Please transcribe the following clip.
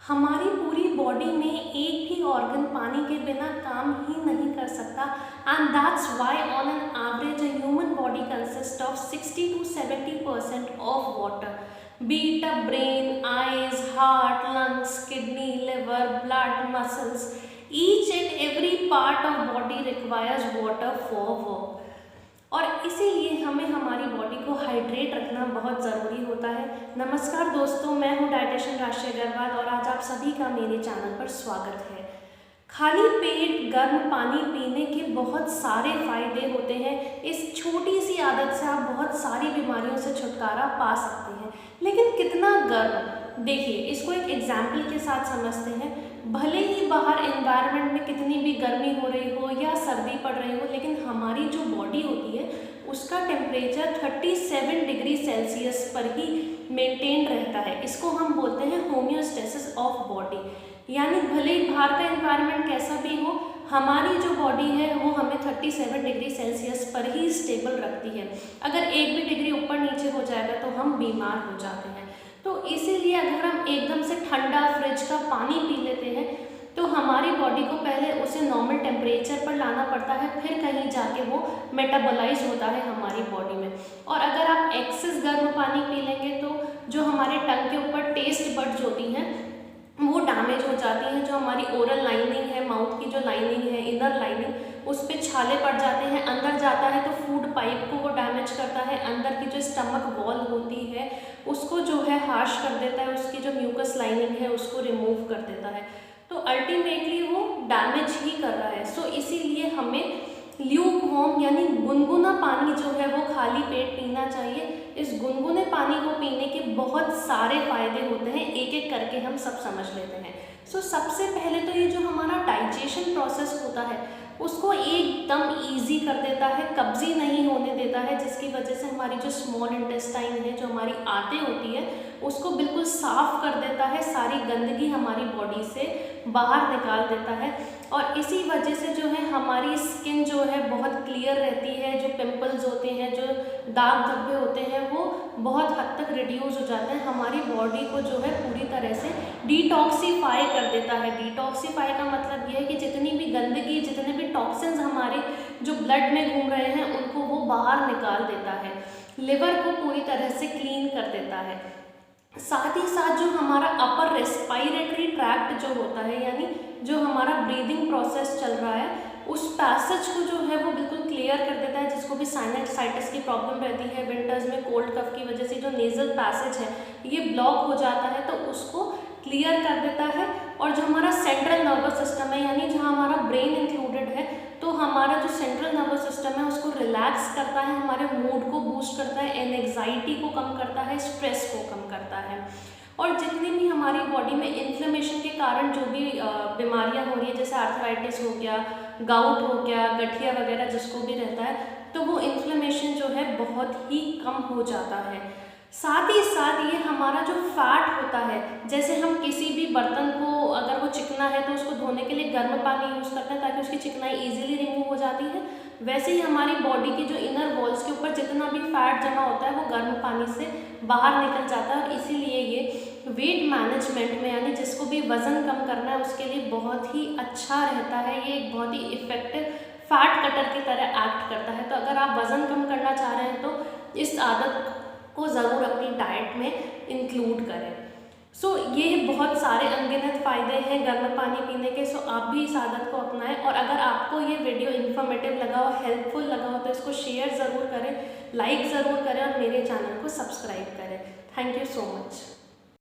हमारी पूरी बॉडी में एक भी ऑर्गन पानी के बिना काम ही नहीं कर सकता and that's why on an average a human body consist of 60 to 70% of water, B it a brain, eyes, heart, lungs, kidney, liver, blood, muscles, each and every part of body requires water for work. और इसीलिए हमें हमारी body को hydrate रखना बहुत ज़रूरी होता है। नमस्कार दोस्तों, मैं हूँ डाइटिशियन राशि अग्रवाल और आज आप सभी का मेरे चैनल पर स्वागत है। खाली पेट गर्म पानी पीने के बहुत सारे फायदे होते हैं। इस छोटी सी आदत से आप बहुत सारी बीमारियों से छुटकारा पा सकते हैं। लेकिन कितना गर्म? देखिए, इसको एक एग्जाम्पल के साथ समझते हैं। भले ही बाहर एनवायरनमेंट में कितनी भी गर्मी हो रही हो या सर्दी पड़ रही हो, लेकिन हमारी जो बॉडी होती है उसका टेम्परेचर 37 डिग्री सेल्सियस पर ही मेंटेन रहता है। इसको हम बोलते हैं होम्योस्टेसिस ऑफ बॉडी। यानी भले ही बाहर का एनवायरनमेंट कैसा भी हो, हमारी जो बॉडी है वो हमें 37 डिग्री सेल्सियस पर ही स्टेबल रखती है। अगर एक भी डिग्री ऊपर नीचे हो जाएगा तो हम बीमार हो जाते हैं। तो इसीलिए अगर हम एकदम से ठंडा फ्रिज का पानी पी लेते हैं तो हमारी बॉडी को पहले उसे नॉर्मल टेम्परेचर पर लाना पड़ता है, फिर कहीं जाके वो मेटाबोलाइज होता है हमारी बॉडी में। और अगर आप एक्सेस गर्म पानी पी लेंगे तो जो हमारे टंग के ऊपर टेस्ट बड्स होती हैं वो डैमेज हो जाती हैं। जो हमारी ओरल लाइनिंग है, माउथ की जो लाइनिंग है, इनर लाइनिंग, उस पर छाले पड़ जाते हैं। अंदर जाता है तो फूड पाइप को वो डैमेज करता है। अंदर की जो स्टमक वॉल होती है उसको जो है हार्श कर देता है, उसकी जो म्यूकस लाइनिंग है उसको रिमूव कर देता है। तो अल्टीमेटली वो डैमेज ही कर रहा है। सो इसीलिए हमें ल्यूक वार्म यानी गुनगुना पानी जो है वो खाली पेट पीना चाहिए। इस गुनगुने पानी को पीने के बहुत सारे फायदे होते हैं, एक एक करके हम सब समझ लेते हैं। सो सबसे पहले तो ये जो हमारा डाइजेशन प्रोसेस होता है उसको एकदम इजी कर देता है, कब्जी नहीं होने देता है, जिसकी वजह से हमारी जो स्मॉल इंटेस्टाइन है, जो हमारी आंतें होती है, उसको बिल्कुल साफ कर देता है। सारी गंदगी हमारी बॉडी से बाहर निकाल देता है और इसी वजह से जो है हमारी स्किन जो है बहुत क्लियर रहती है। जो पिंपल्स होते हैं, जो दाग धब्बे होते हैं, वो बहुत हद तक रिड्यूस हो जाते हैं। हमारी बॉडी को जो है पूरी तरह से डिटॉक्सीफाई कर देता है। डिटॉक्सीफाई का मतलब ये है कि जितनी भी गंदगी, जितने भी टॉक्सिन्स हमारे जो ब्लड में घूम रहे हैं उनको वो बाहर निकाल देता है। लिवर को पूरी तरह से क्लीन कर देता है। साथ ही साथ जो हमारा अपर रेस्पिरेटरी ट्रैक्ट जो होता है, यानी जो हमारा ब्रीदिंग प्रोसेस चल रहा है, उस पैसेज को जो है वो बिल्कुल क्लियर कर देता है। जिसको भी साइनसाइटिस की प्रॉब्लम रहती है, विंटर्स में कोल्ड कफ की वजह से जो नेजल पैसेज है ये ब्लॉक हो जाता है, तो उसको क्लियर कर देता है। और जो हमारा सेंट्रल नर्वस सिस्टम है, यानी जहाँ हमारा ब्रेन इंक्लूडेड है, तो हमारा जो सेंट्रल नर्वस सिस्टम है उसको रिलैक्स करता है, हमारे मूड को बूस्ट करता है, एंग्जाइटी को कम करता है, स्ट्रेस को कम करता है। और जितनी भी हमारी बॉडी में इन्फ्लेमेशन के कारण जो भी बीमारियां हो रही है, जैसे आर्थराइटिस हो गया, गाउट हो गया, गठिया वगैरह जिसको भी रहता है, तो वो इन्फ्लेमेशन जो है बहुत ही कम हो जाता है। साथ ही साथ ये हमारा जो फैट होता है, जैसे हम किसी भी बर्तन को अगर वो चिकना है तो उसको धोने के लिए गर्म पानी यूज़ करते हैं ताकि उसकी चिकनाई इजीली रिमूव हो जाती है, वैसे ही हमारी बॉडी की जो इनर वॉल्स के ऊपर जितना भी फैट जमा होता है वो गर्म पानी से बाहर निकल जाता है। और इसीलिए ये वेट मैनेजमेंट में, यानी जिसको भी वज़न कम करना है उसके लिए बहुत ही अच्छा रहता है। ये एक बहुत ही इफेक्टिव फैट कटर की तरह एक्ट करता है। तो अगर आप वज़न कम करना चाह रहे हैं तो इस आदत को ज़रूर अपनी डाइट में इंक्लूड करें। सो ये बहुत सारे अनगिनत फ़ायदे हैं गर्म पानी पीने के। सो आप भी इस आदत को अपनाएं। और अगर आपको ये वीडियो इन्फॉर्मेटिव लगा हो, हेल्पफुल लगा हो, तो इसको शेयर ज़रूर करें, लाइक ज़रूर करें और मेरे चैनल को सब्सक्राइब करें। Thank you so much.